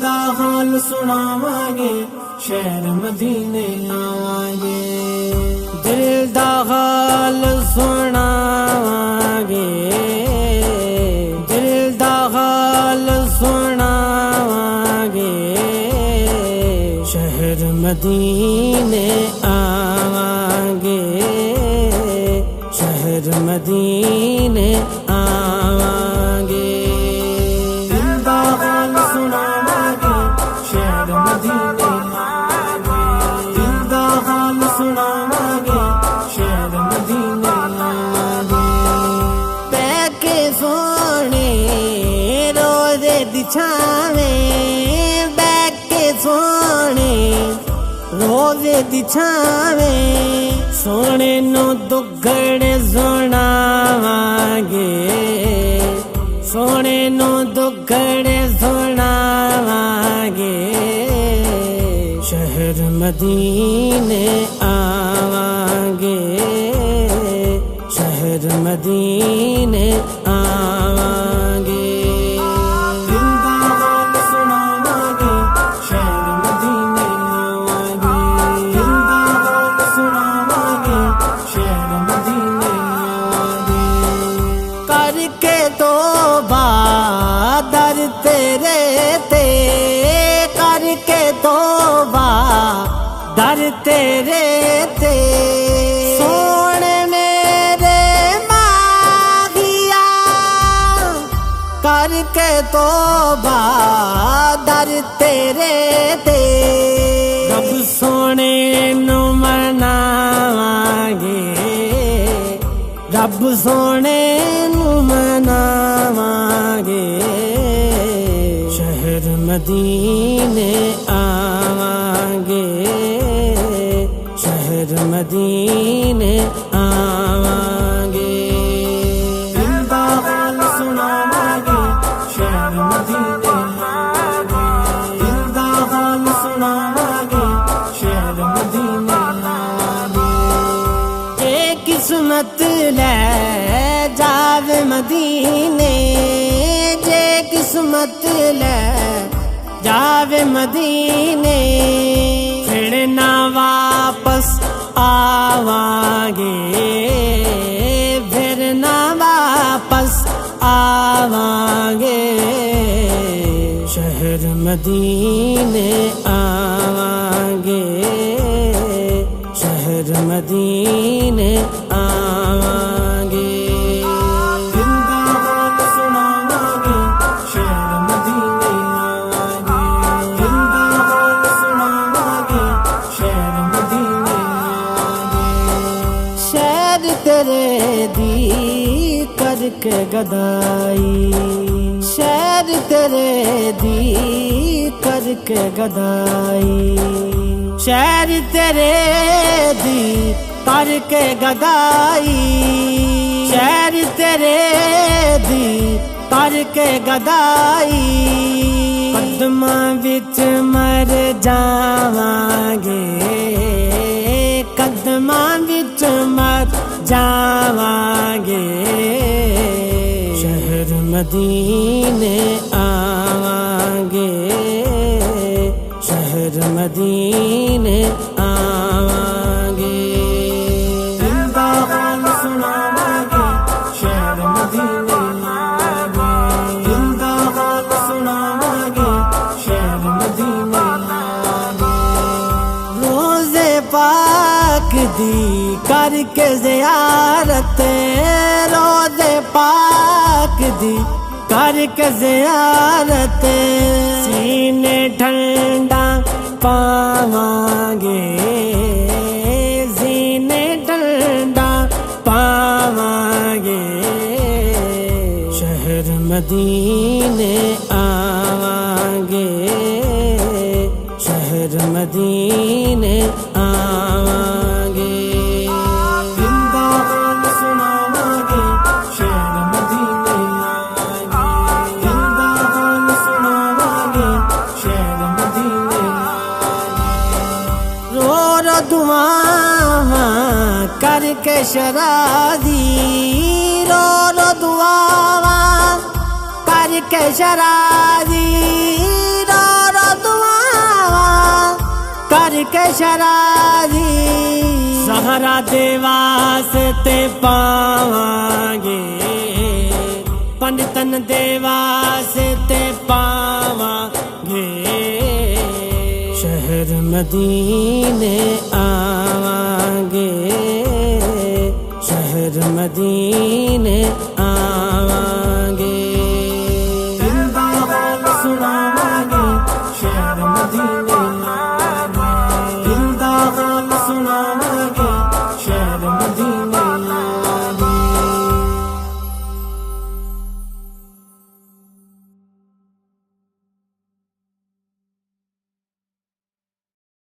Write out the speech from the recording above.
دا حال سناواਂਗੇ شہر مدینے آواਂਗੇ دل دا حال سناواਂਗੇ دل دا حال سناواਂਗੇ شہر مدینے آواਂਗੇ شہر مدینے آواਂਗੇ دل دا حال سناواਂਗੇ شہر مدینے آواਂਗੇ دل دا حال سناواਂਗੇ شہر مدینے آواਂਗੇ بہ کے سونے روزے دی چھاویں بہ کے سونے روزے دی چھاویں سونے نو دگڑے سناواਂਗੇ سونے نو دگڑے سناواਂਗੇ شہر مدینے آواਂਗੇ شہر مدینے آواਂਗੇ دل دا حال سناواਂਗੇ شہر مدینے آواਂਗੇ دل دا حال سناواਂਗੇ شہر مدینے آواਂਗੇ کر کے توبہ در تیرے تے کر کے توبہ در تیرے تے سونے میرے ماغیا کر کے توبہ در تیرے تے رب سونے نو مناواਂਗੇ رب سونے نو مناواਂਗੇ شہر مدینے آواਂਗੇ شہر مدینے آواਂਗੇ دل دا حال سناواਂਗੇ شہر مدینے آواਂਗੇ دل دا حال سناواਂਗੇ شہر مدینے آواਂਗੇ اے قسمت لے جاوے مدینے جے قسمت لے جاوے مدینے پھر نہ واپس آواਂਗੇ پھر نہ واپس آواਂਗੇ شہر مدینے آواਂਗੇ شہر مدینے آواਂਗੇ دل دا حال سناواਂਗੇ شہر مدینے آواਂਗੇ دل دا حال سناواਂਗੇ شہر مدینے آواਂਗੇ شہر تیرے دی کر کے گدائی شہر تیرے دی کر کے گدائی شہر تیرے دی کر کے گدائی شہر تیرے دی کر کے گدائی قدماں وچ مر جاواਂਗੇ قدماں وچ مر جاواਂਗੇ شہر مدینے آواਂਗੇ شہر مدینے آواਂਗੇ دل دا حال سناواਂਗੇ شہر مدینے آواਂਗੇ دل دا حال سناواਂਗੇ شہر مدینے آواਂਗੇ روزے پاک دی کر کے زیارت روزے پاک دی کر کے زیارت سینے ٹھنڈا پاواਂਗੇ سینے ٹھنڈا پاواਂਗੇ شہر مدینے آواਂਗੇ شہر مدینے آواਂਗੇ دل دا حال سناواਂਗੇ شہر مدینے آواਂਗੇ دل دا حال سناواਂਗੇ شہر مدینے آواਂਗੇ رو رو دعا کر کے شرادی رو رو دعا کر کے شرادی رو رو کے شرازی زہرا دے واسطے پاواں گے پنڈتن دے واسطے پاواں گے شہر مدینے آواں گے شہر مدینے آواں